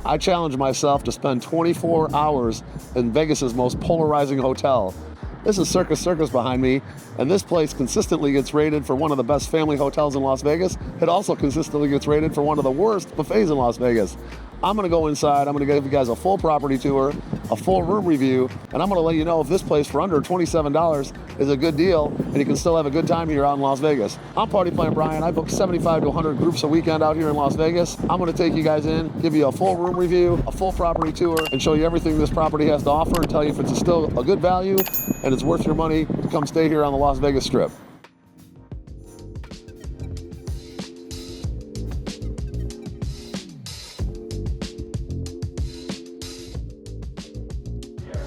I challenge myself to spend 24 hours in Vegas's most polarizing hotel. This is Circus Circus behind me, and this place consistently gets rated for one of the best family hotels in Las Vegas. It also consistently gets rated for one of the worst buffets in Las Vegas. I'm gonna go inside, I'm gonna give you guys a full property tour, a full room review, and I'm gonna let you know if this place for under $27 is a good deal and you can still have a good time here out in Las Vegas. I'm Party Plan Brian. I book 75 to 100 groups a weekend out here in Las Vegas. I'm gonna take you guys in, give you a full room review, a full property tour, and show you everything this property has to offer and tell you if it's still a good value and it's worth your money to come stay here on the Las Vegas Strip.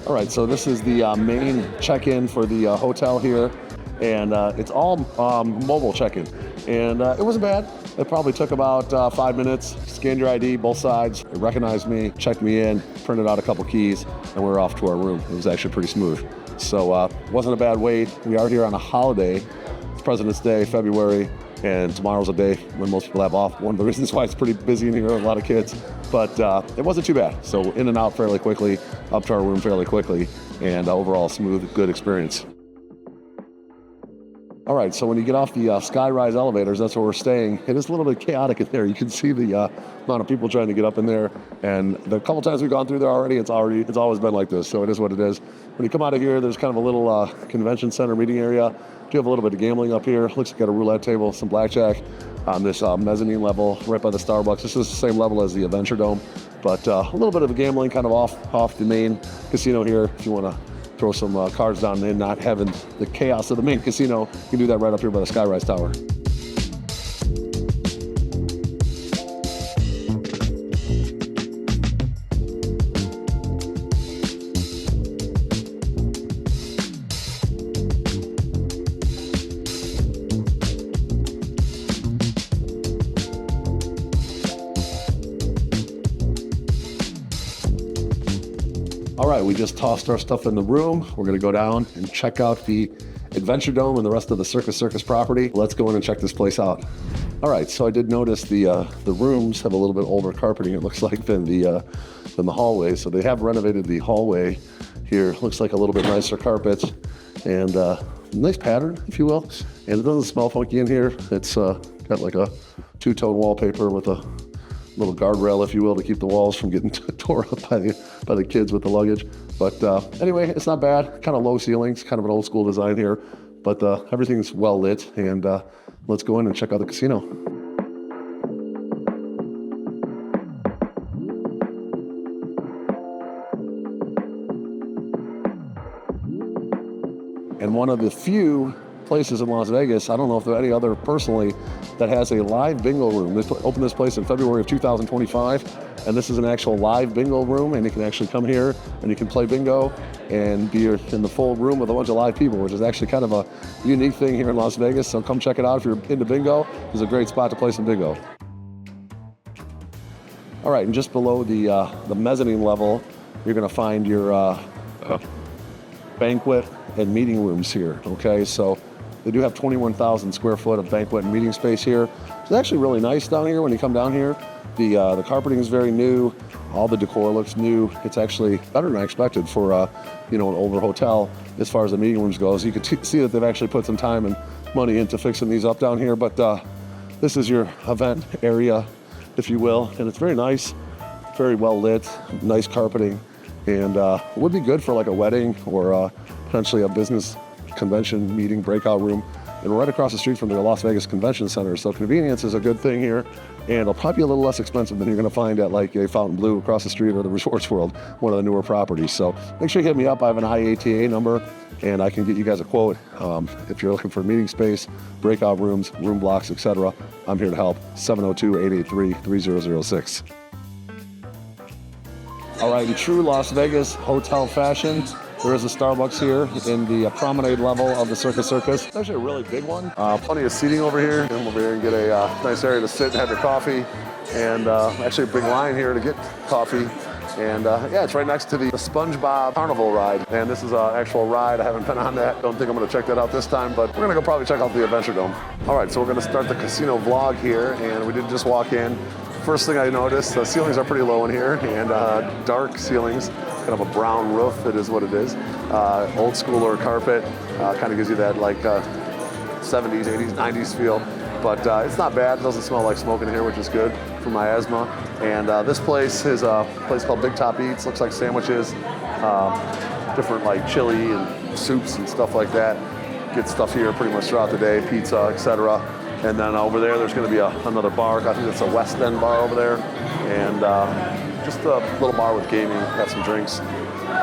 All right, so this is the main check-in for the hotel here, and it's all mobile check-in, and it wasn't bad. It probably took about 5 minutes. Scanned your ID, both sides. It recognized me, checked me in, printed out a couple keys, and we were off to our room. It was actually pretty smooth. So it wasn't a bad wait. We are here on a holiday. It's President's Day, February, and tomorrow's a day when most people have off. One of the reasons why it's pretty busy in here, a lot of kids. But it wasn't too bad. So in and out fairly quickly, up to our room fairly quickly, and overall smooth, good experience. All right, so when you get off the Skyrise elevators, that's where we're staying. It is a little bit chaotic in there. You can see the amount of people trying to get up in there. And the couple times we've gone through there already, it's always been like this. So it is what it is. When you come out of here, there's kind of a little convention center meeting area. Do have a little bit of gambling up here. Looks like you got a roulette table, some blackjack on this mezzanine level right by the Starbucks. This is the same level as the Adventure Dome, but a little bit of gambling kind of off the main casino here. If you want to throw some cards down and not having the chaos of the main casino, you can do that right up here by the Skyrise Tower. All right, we just tossed our stuff in the room. We're gonna go down and check out the Adventure Dome and the rest of the Circus Circus property. Let's go in and check this place out. All right, so I did notice the rooms have a little bit older carpeting, it looks like, than the hallway. So they have renovated the hallway here. Looks like a little bit nicer carpets and nice pattern, if you will. And it doesn't smell funky in here. It's got like a two-tone wallpaper with a little guardrail, if you will, to keep the walls from getting tore up by the kids with the luggage. But anyway, it's not bad. Kind of low ceilings, kind of an old school design here, but everything's well lit. And let's go in and check out the casino. And one of the few places in Las Vegas, I don't know if there are any other personally, that has a live bingo room. They opened this place in February of 2025, and this is an actual live bingo room, and you can actually come here and you can play bingo and be in the full room with a bunch of live people, which is actually kind of a unique thing here in Las Vegas. So come check it out if you're into bingo. It's a great spot to play some bingo. All right, and just below the mezzanine level, you're gonna find your banquet and meeting rooms here, okay? So they do have 21,000 square foot of banquet and meeting space here. It's actually really nice down here when you come down here. The carpeting is very new. All the decor looks new. It's actually better than I expected for an older hotel as far as the meeting rooms goes. You can see that they've actually put some time and money into fixing these up down here, but this is your event area, if you will, and it's very nice, very well lit, nice carpeting, and would be good for like a wedding or potentially a business convention meeting breakout room, and right across the street from the Las Vegas Convention Center. So convenience is a good thing here, and it'll probably be a little less expensive than you're going to find at like a Fontainebleau across the street or the Resorts World, one of the newer properties. So make sure you hit me up. I have an IATA number, and I can get you guys a quote if you're looking for meeting space, breakout rooms, room blocks, etc. I'm here to help. 702-883-3006. All right, in true Las Vegas hotel fashion, there is a Starbucks here in the promenade level of the Circus Circus. It's actually a really big one. Plenty of seating over here. Come over here and get a nice area to sit and have your coffee. And actually a big line here to get coffee. And yeah, it's right next to the SpongeBob Carnival ride. And this is an actual ride. I haven't been on that. Don't think I'm gonna check that out this time, but we're gonna go probably check out the Adventure Dome. All right, so we're gonna start the casino vlog here. And we did just walk in. first thing I noticed, the ceilings are pretty low in here, and dark ceilings, kind of a brown roof, it is what it is. Old school or carpet, kind of gives you that like 70s, 80s, 90s feel. But it's not bad, it doesn't smell like smoke in here, which is good for my asthma. And this place is a place called Big Top Eats, looks like sandwiches, different like chili and soups and stuff like that. Get stuff here pretty much throughout the day, pizza, etc. And then over there, there's going to be another bar. I think it's a West End bar over there. And just a little bar with gaming, have some drinks,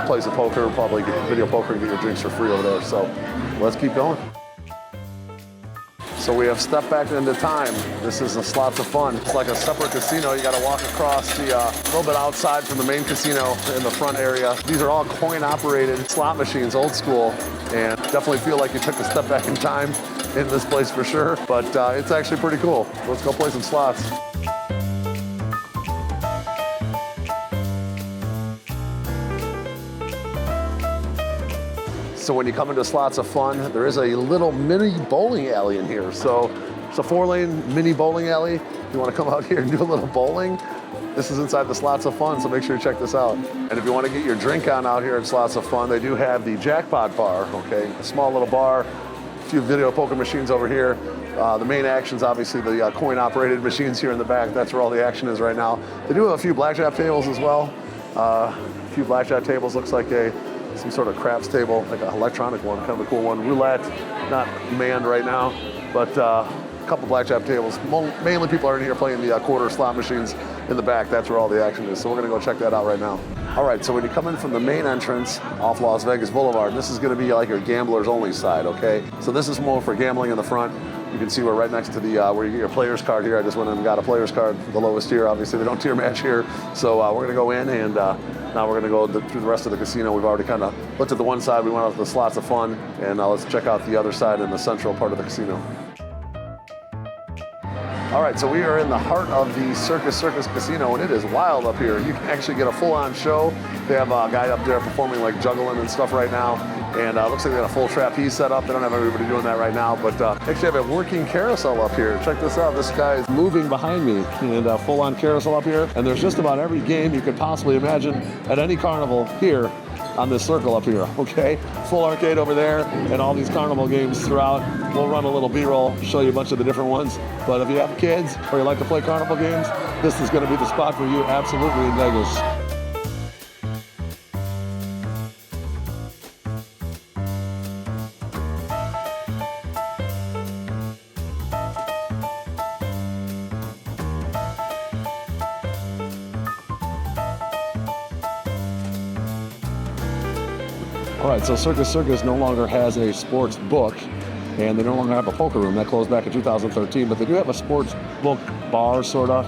play some poker, probably get video poker and get your drinks for free over there. So let's keep going. So we have stepped back into time. This is Slots of Fun. It's like a separate casino. You got to walk across the little bit outside from the main casino in the front area. These are all coin-operated slot machines, old school, and definitely feel like you took a step back in time in this place for sure. But it's actually pretty cool. Let's go play some slots. So when you come into Slots of Fun, there is a little mini bowling alley in here. So it's a 4-lane mini bowling alley. If you want to come out here and do a little bowling, this is inside the Slots of Fun, so make sure you check this out. And if you want to get your drink on out here at Slots of Fun, they do have the jackpot bar, okay? A small little bar, a few video poker machines over here. The main action's obviously the coin-operated machines here in the back. That's where all the action is right now. They do have a few blackjack tables as well. A few blackjack tables, looks like some sort of craps table, like an electronic one, kind of a cool one. Roulette, not manned right now, but a couple blackjack tables. Mainly people are in here playing the quarter slot machines in the back. That's where all the action is. So we're gonna go check that out right now. All right, so when you come in from the main entrance off Las Vegas Boulevard, this is gonna be like your gamblers only side, okay? So this is more for gambling in the front. You can see we're right next to the where you get your player's card here. I just went in and got a player's card, the lowest tier. Obviously, they don't tier match here. So we're gonna go in and now we're gonna go through the rest of the casino. We've already kind of looked at the one side. We went out to the Slots of Fun, and now let's check out the other side in the central part of the casino. All right, so we are in the heart of the Circus Circus Casino, and it is wild up here. You can actually get a full-on show. They have a guy up there performing like juggling and stuff right now, and looks like they got a full trapeze set up. They don't have everybody doing that right now, but actually have a working carousel up here. Check this out. This guy is moving behind me, and a full-on carousel up here. And there's just about every game you could possibly imagine at any carnival here on this circle up here, okay? Full arcade over there, and all these carnival games throughout. We'll run a little B-roll, show you a bunch of the different ones. But if you have kids or you like to play carnival games, this is gonna be the spot for you absolutely in Vegas. All right, so Circus Circus no longer has a sports book, and they no longer have a poker room. That closed back in 2013, but they do have a sports book bar, sort of,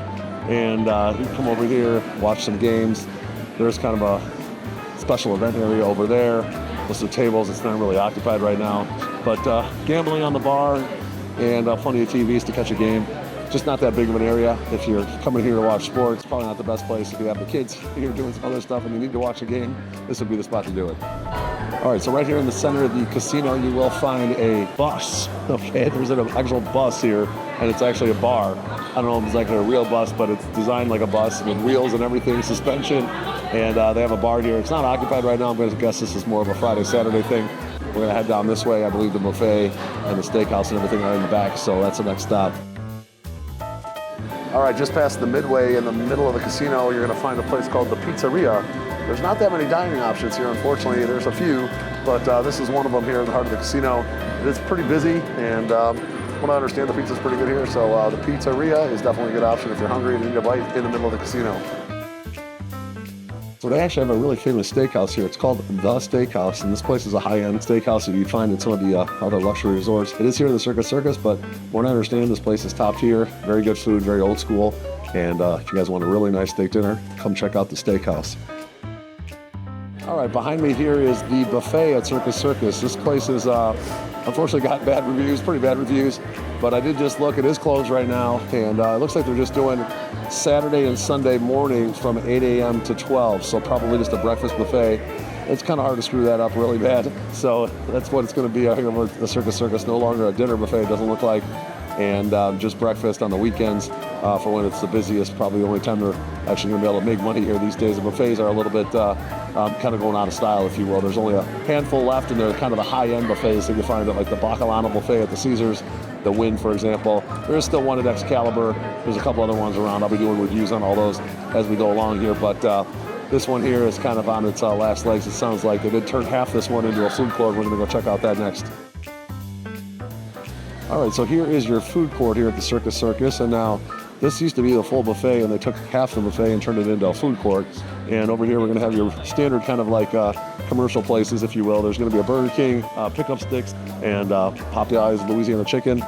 and you can come over here, watch some games. There's kind of a special event area over there. Most of the tables, it's not really occupied right now, but gambling on the bar and plenty of TVs to catch a game. Just not that big of an area. If you're coming here to watch sports, probably not the best place. If you have the kids here doing some other stuff and you need to watch a game, this would be the spot to do it. All right, so right here in the center of the casino, you will find a bus. Okay, there's an actual bus here, and it's actually a bar. I don't know if it's like a real bus, but it's designed like a bus with wheels and everything, suspension, and they have a bar here. It's not occupied right now. I'm going to guess this is more of a Friday, Saturday thing. We're going to head down this way. I believe the buffet and the steakhouse and everything are in the back, so that's the next stop. All right, just past the midway in the middle of the casino, you're going to find a place called the Pizzeria. There's not that many dining options here, unfortunately. There's a few, but this is one of them here in the heart of the casino. It is pretty busy, and from what I understand, the pizza's pretty good here, so the Pizzeria is definitely a good option if you're hungry and need a bite in the middle of the casino. So they actually have a really famous steakhouse here. It's called The Steakhouse, and this place is a high-end steakhouse that you find in some of the other luxury resorts. It is here in the Circus Circus, but from what I understand, this place is top tier. Very good food, very old school, and if you guys want a really nice steak dinner, come check out The Steakhouse. All right, behind me here is the buffet at Circus Circus. This place is unfortunately got bad reviews, pretty bad reviews, but I did just look. It is closed right now, and it looks like they're just doing Saturday and Sunday mornings from 8 a.m. to 12, so probably just a breakfast buffet. It's kind of hard to screw that up really bad, so that's what it's going to be out here with the Circus Circus. No longer a dinner buffet, it doesn't look like. and just breakfast on the weekends for when it's the busiest. Probably the only time they're actually going to be able to make money here these days. The buffets are a little bit kind of going out of style, if you will. There's only a handful left, and they're kind of the high-end buffets that you find at like the Bacalana buffet at the Caesars, the Wynn, for example. There is still one at Excalibur. There's a couple other ones around. I'll be doing reviews on all those as we go along here, but this one here is kind of on its last legs. It sounds like they did turn half this one into a food court. We're going to go check out that next. All right, so here is your food court here at the Circus Circus, and now this used to be the full buffet, and they took half the buffet and turned it into a food court. And over here, we're going to have your standard kind of like commercial places, if you will. There's going to be a Burger King, Pickup Sticks, and Popeyes Louisiana Chicken,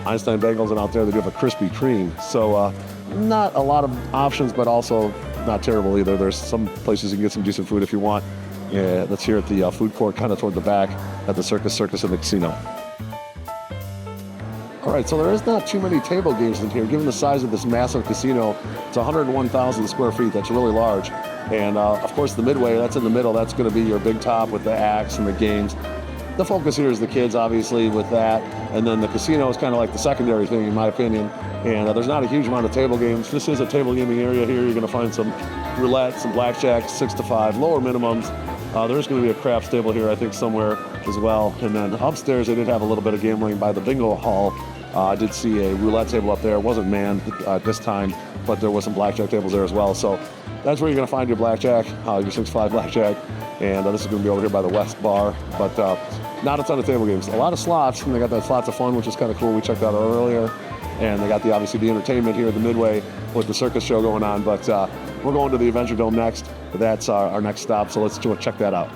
Einstein Bagels, and out there they do have a Krispy Kreme. So not a lot of options, but also not terrible either. There's some places you can get some decent food if you want. Yeah, that's here at the food court, kind of toward the back at the Circus Circus and the casino. All right, so there is not too many table games in here. Given the size of this massive casino, it's 101,000 square feet. That's really large. And of course, the midway, that's in the middle. That's going to be your big top with the acts and the games. The focus here is the kids, obviously, with that. And then the casino is kind of like the secondary thing, in my opinion. And there's not a huge amount of table games. This is a table gaming area here. You're going to find some roulette, some blackjack, 6 to 5, lower minimums. There's going to be a craps table here, I think, somewhere as well. And then upstairs, they did have a little bit of gambling by the bingo hall. I did see a roulette table up there. It wasn't manned this time, but there was some blackjack tables there as well. So that's where you're going to find your blackjack, your 6-5 blackjack. And this is going to be over here by the West Bar. But not a ton of table games. A lot of slots, and they got that Slots of Fun, which is kind of cool. We checked out earlier. And they got obviously the entertainment here at the Midway with the circus show going on. But we're going to the Adventure Dome next. That's our next stop, so let's check that out.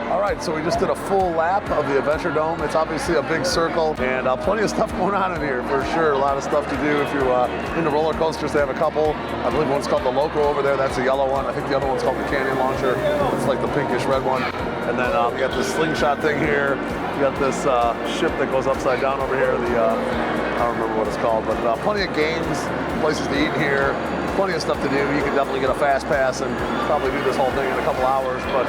All right, so we just did a full lap of the Adventure Dome. It's obviously a big circle, and plenty of stuff going on in here for sure. A lot of stuff to do. If you're into roller coasters, they have a couple. I believe one's called the Loco over there. That's a yellow one. I think the other one's called the Canyon Launcher. It's like the pinkish red one. And then we got this slingshot thing here. You got this ship that goes upside down over here. I don't remember what it's called, but plenty of games, places to eat here. Plenty of stuff to do. You can definitely get a fast pass and probably do this whole thing in a couple hours. But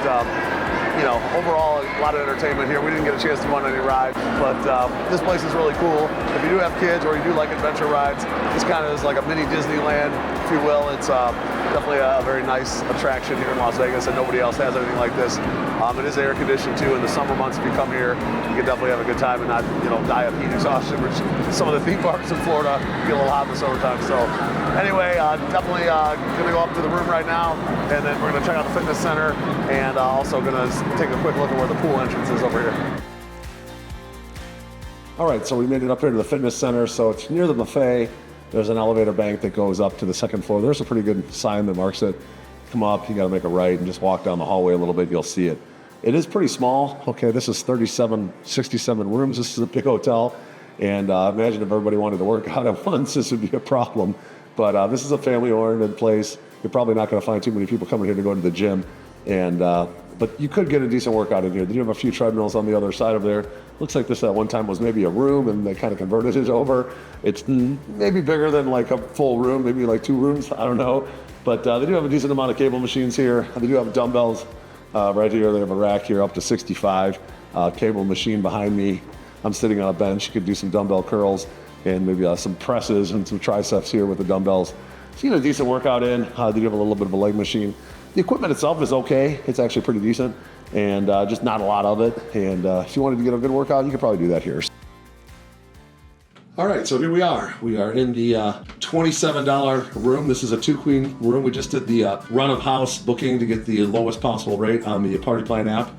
you know, overall, a lot of entertainment here. We didn't get a chance to go on any rides, but this place is really cool. If you do have kids or you do like adventure rides, this kind of is like a mini Disneyland, if you will. It's definitely a very nice attraction here in Las Vegas, and nobody else has anything like this. It is air conditioned too. In the summer months, if you come here, you can definitely have a good time and not, die of heat exhaustion, which some of the theme parks in Florida get a little hot in the summertime. So anyway, definitely gonna go up to the room right now, and then we're gonna check out the fitness center, and also gonna take a quick look at where the pool entrance is over here. All right, so we made it up here to the fitness center. So it's near the buffet. There's an elevator bank that goes up to the second floor. There's a pretty good sign that marks it. Come up, you gotta make a right and just walk down the hallway a little bit, you'll see it. It is pretty small. Okay, this is 67 rooms. This is a big hotel. And imagine if everybody wanted to work out at once, this would be a problem. But this is a family-oriented place. You're probably not gonna find too many people coming here to go to the gym. And but you could get a decent workout in here. They do have a few treadmills on the other side of there. Looks like this at one time was maybe a room, and they kind of converted it over. It's maybe bigger than like a full room, maybe like 2 rooms, I don't know. But they do have a decent amount of cable machines here. They do have dumbbells right here. They have a rack here up to 65. Cable machine behind me. I'm sitting on a bench. You could do some dumbbell curls and maybe some presses and some triceps here with the dumbbells. So you get a decent workout in. They do have a little bit of a leg machine. The equipment itself is okay. It's actually pretty decent, and just not a lot of it. And if you wanted to get a good workout, you could probably do that here. All right, so here we are. We are in the $27 room. This is a 2-queen room. We just did the run of house booking to get the lowest possible rate on the Party Plan app.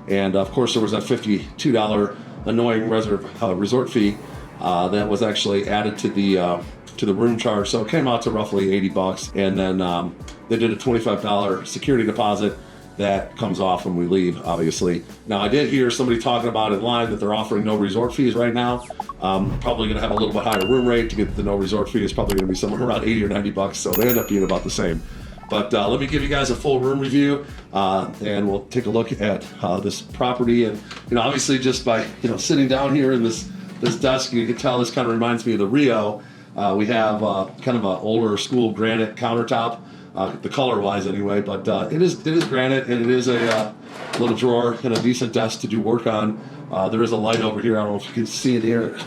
And of course, there was that $52 annoying resort fee that was actually added to the room charge. So it came out to roughly $80. And then they did a $25 security deposit that comes off when we leave, obviously. Now, I did hear somebody talking about in line that they're offering no resort fees right now. Probably gonna have a little bit higher room rate to get the no resort fee. Is probably gonna be somewhere around $80 or $90, so they end up being about the same. But let me give you guys a full room review, and we'll take a look at this property. And obviously, just by sitting down here in this desk, you can tell this kind of reminds me of the Rio. We have kind of an older school granite countertop. The color-wise anyway, but it is granite, and it is a little drawer and a decent desk to do work on. There is a light over here. I don't know if you can see it here.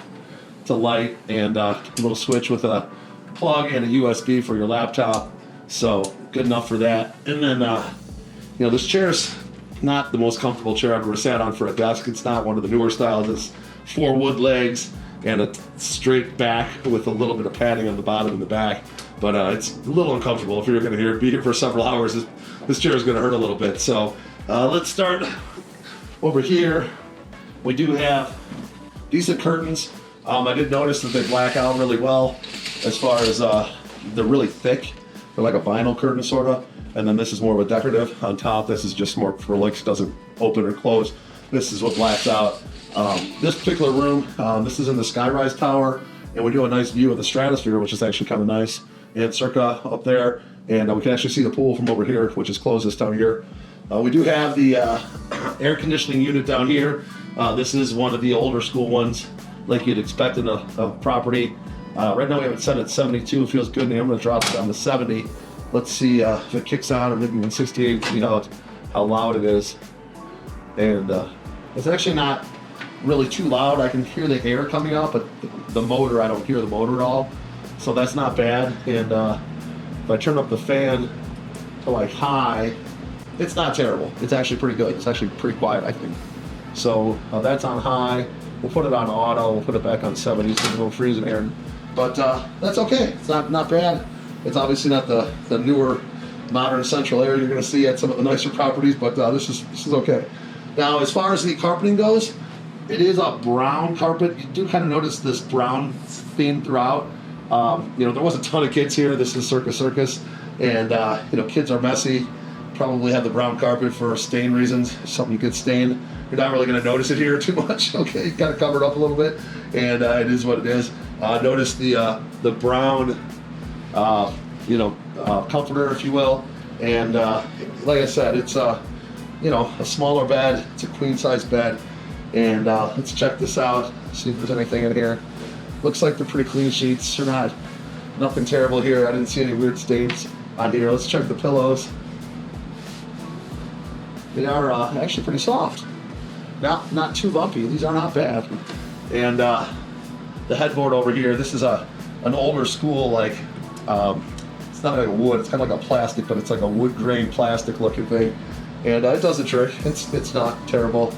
to light, and a little switch with a plug and a USB for your laptop. So good enough for that. And then, you know, this chair's not the most comfortable chair I've ever sat on for a desk. It's not one of the newer styles. It's 4 wood legs and a straight back with a little bit of padding on the bottom and the back. But it's a little uncomfortable. If you're going to be here for several hours, this chair is going to hurt a little bit. So let's start over here. We do have decent curtains. I did notice that they black out really well as far as they're really thick. They're like a vinyl curtain sort of. And then this is more of a decorative on top. This is just more for like it doesn't open or close. This is what blacks out. This particular room, this is in the Skyrise Tower, and we do a nice view of the stratosphere, which is actually kind of nice. And Circa up there, and we can actually see the pool from over here, which is closed this time of year. We do have the air conditioning unit down here. This is one of the older school ones, like you'd expect in a property. Right now we have it set at 72. It feels good, and I'm going to drop it down to 70. Let's see if it kicks on, or maybe even 68. See how loud it is. And it's actually not really too loud. I can hear the air coming out, but the motor, I don't hear the motor at all. So that's not bad. And if I turn up the fan to like high, it's not terrible. It's actually pretty good. It's actually pretty quiet, I think. So that's on high. We'll put it on auto. We'll put it back on 70, so it won't freeze in here. But that's okay. It's not bad. It's obviously not the newer, modern central area you're going to see at some of the nicer properties, but this is okay. Now, as far as the carpeting goes, it is a brown carpet. You do kind of notice this brown theme throughout. You know, there was a ton of kids here. This is Circus Circus, and you know, kids are messy. Probably have the brown carpet for stain reasons. Something you could stain. You're not really going to notice it here too much. Okay, you got it covered up a little bit, and it is what it is. Notice the brown, you know, comforter, if you will, and like I said, it's you know, a smaller bed. It's a queen size bed, and let's check this out. See if there's anything in here. Looks like they're pretty clean sheets. They're nothing terrible here. I didn't see any weird stains on here. Let's check the pillows. They are actually pretty soft. Not too lumpy. These are not bad. And the headboard over here. This is an older school, like it's not like a wood. It's kind of like a plastic, but it's like a wood grain plastic looking thing. And it does the trick. It's not terrible.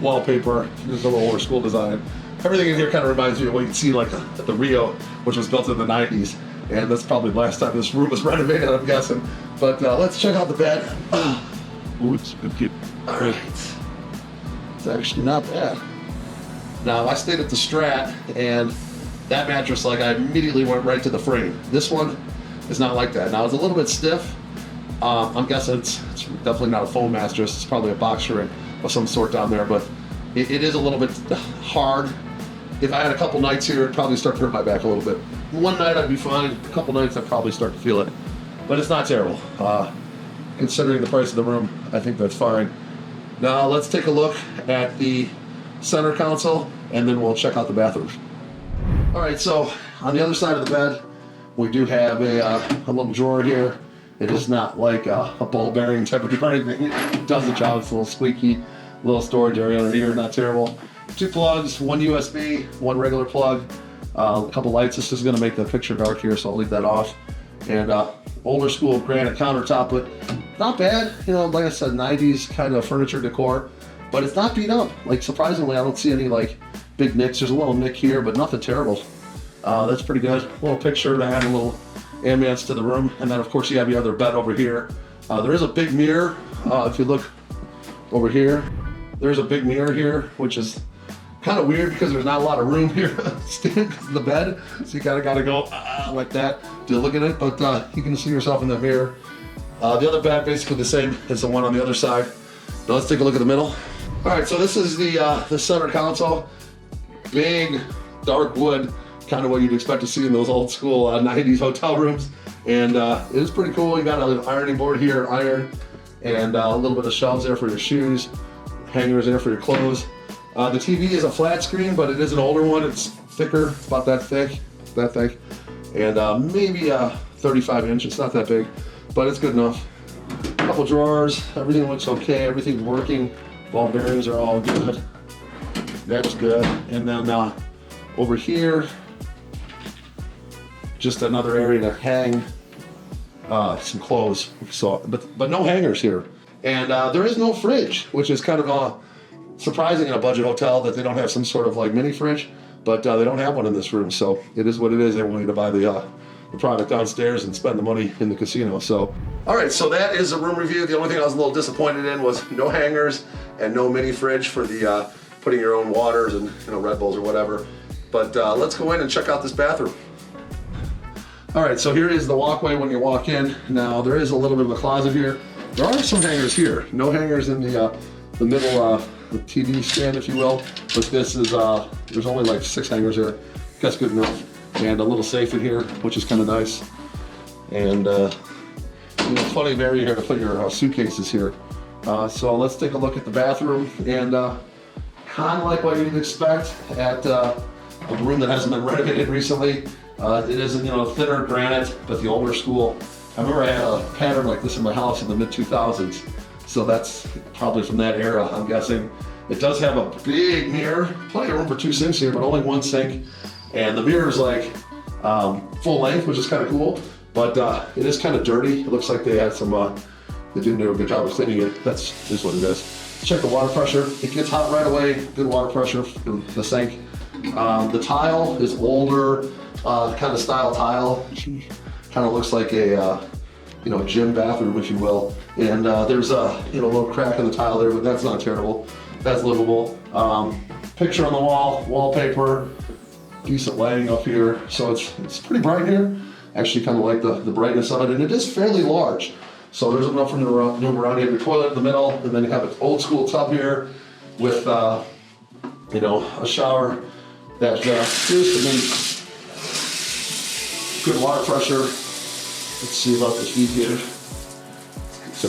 Wallpaper. This is a little older school design. Everything in here kind of reminds me of what you can see like at the Rio, which was built in the 90s. And that's probably the last time this room was renovated, I'm guessing. But let's check out the bed. Ooh, it's good. All right. It's actually not bad. Now, I stayed at the Strat, and that mattress, like, I immediately went right to the frame. This one is not like that. Now, it's a little bit stiff. I'm guessing it's definitely not a foam mattress. It's probably a box spring of some sort down there, but it is a little bit hard. If I had a couple nights here, it'd probably start to hurt my back a little bit. One night I'd be fine. A couple nights I'd probably start to feel it, but it's not terrible. Considering the price of the room, I think that's fine. Now let's take a look at the center console, and then we'll check out the bathroom. All right, so on the other side of the bed, we do have a little drawer here. It is not like a ball bearing type of drawer or anything. It does the job. It's a little squeaky, little storage area under here, not terrible. 2 plugs, 1 USB, 1 regular plug, a couple lights. This is going to make the picture dark here, so I'll leave that off. And older school granite countertop, but not bad. You know, like I said, 90s kind of furniture decor, but it's not beat up. Like, surprisingly, I don't see any like big nicks. There's a little nick here, but nothing terrible. That's pretty good. A little picture to add a little ambience to the room. And then, of course, you have your other bed over here. There is a big mirror. If you look over here, there's a big mirror here, which is kind of weird because there's not a lot of room here in the bed, so you kind of got to go like that to look at it, but you can see yourself in the mirror. The other bed basically the same as the one on the other side. Now let's take a look at the middle. All right, so this is the center console. Big, dark wood, kind of what you'd expect to see in those old school 90s hotel rooms, and it is pretty cool. You got an ironing board here, iron, and a little bit of shelves there for your shoes, hangers there for your clothes. The TV is a flat screen, but it is an older one. It's thicker, it's about that thick, and maybe 35 inch. It's not that big, but it's good enough. A couple drawers, everything looks okay, everything's working. Ball bearings are all good. That's good. And then Over here, just another area to hang some clothes. So, but no hangers here. And there is no fridge, which is kind of surprising in a budget hotel that they don't have some sort of like mini fridge, but they don't have one in this room. So it is what it is. They want you to buy the product downstairs and spend the money in the casino. So, all right, so that is a room review. The only thing I was a little disappointed in was no hangers and no mini fridge for the putting your own waters and Red Bulls or whatever. But let's go in and check out this bathroom. All right, so here is the walkway when you walk in. Now there is a little bit of a closet here. There are some hangers here. No hangers in the middle the TV stand, if you will. But this is there's only like 6 hangers here. That's good enough. And a little safe in here, which is kind of nice. And plenty of area here to put your suitcases here. So let's take a look at the bathroom, and kind of like what you'd expect at a room that hasn't been renovated recently. It is thinner granite, but the older school. I remember I had a pattern like this in my house in the mid-2000s, so that's probably from that era, I'm guessing. It does have a big mirror, plenty of room for 2 sinks here, but only 1 sink. And the mirror is like full length, which is kind of cool, but it is kind of dirty. It looks like they had some, they didn't do a good job of cleaning it. That's just what it is. Check the water pressure. It gets hot right away. Good water pressure in the sink. The tile is older, kind of style tile. Kind of looks like a gym bathroom, if you will. And there's a little crack in the tile there, but that's not terrible. That's livable. Picture on the wall, wallpaper. Decent lighting up here, so it's pretty bright here. Actually, kind of like the brightness of it, and it is fairly large. So there's enough room to move around. You have your toilet in the middle, and then you have an old school tub here with a shower that appears to be good water pressure. Let's see about the heat here. So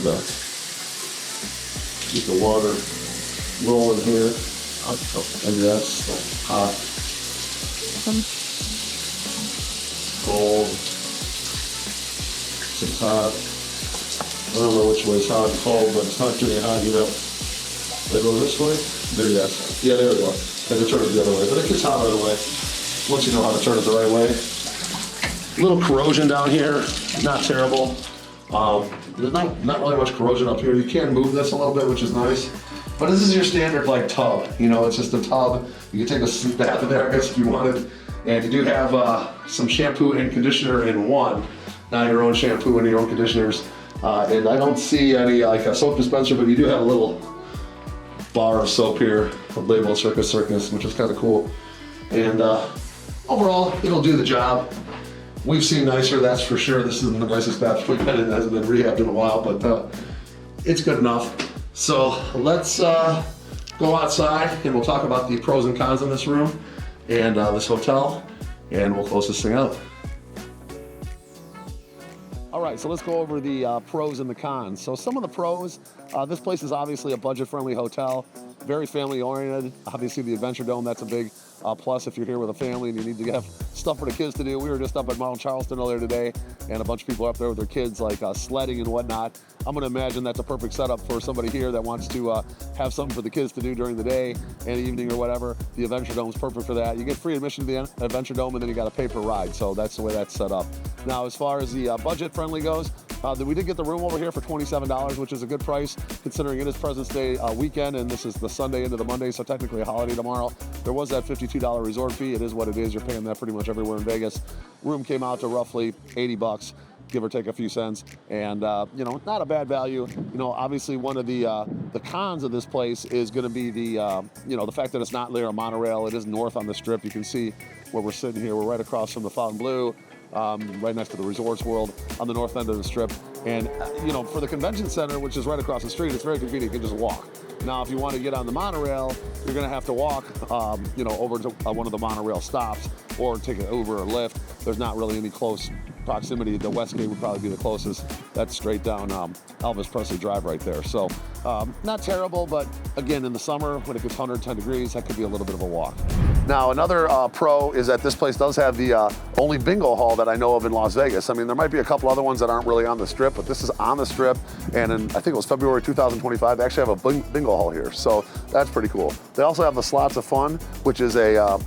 keep the water rolling here. And that's hot. Cold. It's hot. I don't know which way it's hot and cold, but it's not getting hot enough. They go this way? There, yes. Yeah, there we go. And to turn it the other way. But it gets hot right away once you know how to turn it the right way. A little corrosion down here, not terrible. There's not really much corrosion up here. You can move this a little bit, which is nice. But this is your standard like tub. It's just a tub. You can take a bath in there, I guess, if you wanted. And you do have some shampoo and conditioner in one. Now your own shampoo and your own conditioners. And I don't see any like a soap dispenser, but you do have a little bar of soap here labeled Circus Circus, which is kind of cool. And overall, it'll do the job. We've seen nicer, that's for sure. This isn't the nicest bathroom we've been in. It hasn't been rehabbed in a while, but it's good enough. So let's go outside and we'll talk about the pros and cons in this room and this hotel, and we'll close this thing out. All right, so let's go over the pros and the cons. So some of the pros, this place is obviously a budget-friendly hotel, very family-oriented. Obviously the Adventure Dome, that's a big plus if you're here with a family and you need to have stuff for the kids to do. We were just up at Mount Charleston earlier today, and a bunch of people are up there with their kids, like sledding and whatnot. I'm gonna imagine that's a perfect setup for somebody here that wants to have something for the kids to do during the day and evening or whatever. The Adventure Dome is perfect for that. You get free admission to the Adventure Dome, and then you got to pay per ride. So that's the way that's set up. Now, as far as the budget-friendly goes, we did get the room over here for $27, which is a good price considering it is President's Day weekend, and this is the Sunday into the Monday, so technically a holiday tomorrow. There was that $52 resort fee. It is what it is. You're paying that pretty much everywhere in Vegas. Room came out to roughly $80, give or take a few cents, and not a bad value. Obviously one of the cons of this place is going to be the fact that it's not near a monorail. It is north on the Strip. You can see where we're sitting here. We're right across from the Fontainebleau. Right next to the Resorts World on the north end of the Strip. And, for the convention center, which is right across the street, it's very convenient. You can just walk. Now, if you want to get on the monorail, you're going to have to walk, over to one of the monorail stops or take an Uber or Lyft. There's not really any close proximity. The Westgate would probably be the closest. That's straight down Elvis Presley Drive right there. So not terrible, but again, in the summer, when it gets 110 degrees, that could be a little bit of a walk. Now, another pro is that this place does have the only bingo hall that I know of in Las Vegas. I mean, there might be a couple other ones that aren't really on the Strip, but this is on the Strip. And in, I think it was February 2025, they actually have a bingo hall here. So that's pretty cool. They also have the Slots of Fun, which is a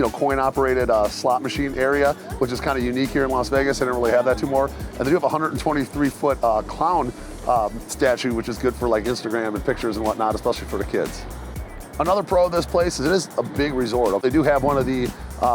coin-operated slot machine area, which is kind of unique here in Las Vegas. They don't really have that too more. And they do have a 123-foot clown statue, which is good for like Instagram and pictures and whatnot, especially for the kids. Another pro of this place is it is a big resort. They do have one of the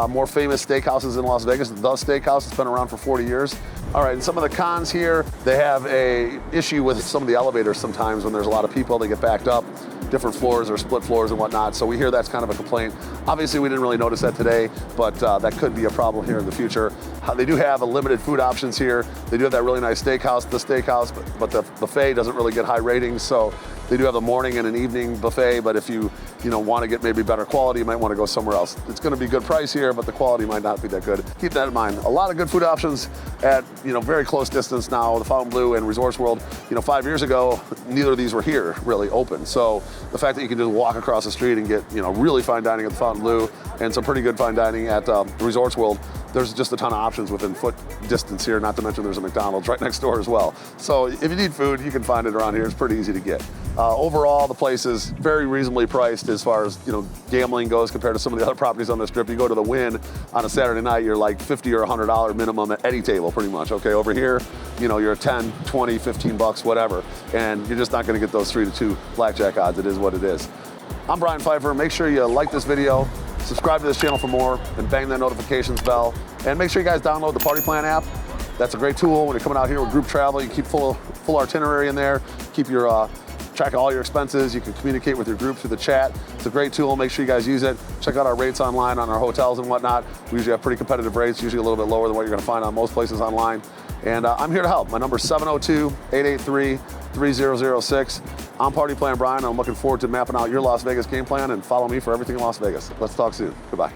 more famous steakhouses in Las Vegas, the Steakhouse. It's been around for 40 years. All right, and some of the cons here, they have a issue with some of the elevators sometimes when there's a lot of people, they get backed up, different floors or split floors and whatnot. So we hear that's kind of a complaint. Obviously, we didn't really notice that today, but that could be a problem here in the future. They do have a limited food options here. They do have that really nice steakhouse, the steakhouse, but the buffet doesn't really get high ratings. So they do have a morning and an evening buffet, but if you want to get maybe better quality, you might want to go somewhere else. It's going to be good price here, but the quality might not be that good. Keep that in mind. A lot of good food options at very close distance now. The Fontainebleau and Resorts World. 5 years ago, neither of these were here really open. So the fact that you can just walk across the street and get really fine dining at the Fontainebleau and some pretty good fine dining at the Resorts World. There's just a ton of options within foot distance here, not to mention there's a McDonald's right next door as well. So if you need food, you can find it around here. It's pretty easy to get. Overall, the place is very reasonably priced as far as gambling goes compared to some of the other properties on the Strip. You go to the Wynn on a Saturday night, you're like $50 or $100 minimum at any table pretty much. Okay, over here, you're 10, 20, 15 bucks, whatever. And you're just not gonna get those 3-2 blackjack odds. It is what it is. I'm Brian Pfeiffer. Make sure you like this video, subscribe to this channel for more, and bang that notifications bell. And make sure you guys download the Party Plan app. That's a great tool when you're coming out here with group travel. You keep full itinerary in there, keep your track of all your expenses. You can communicate with your group through the chat. It's a great tool. Make sure you guys use it. Check out our rates online on our hotels and whatnot. We usually have pretty competitive rates, usually a little bit lower than what you're going to find on most places online. And I'm here to help. My number is 702-883-3006. I'm Party Plan Brian. I'm looking forward to mapping out your Las Vegas game plan, and follow me for everything in Las Vegas. Let's talk soon. Goodbye.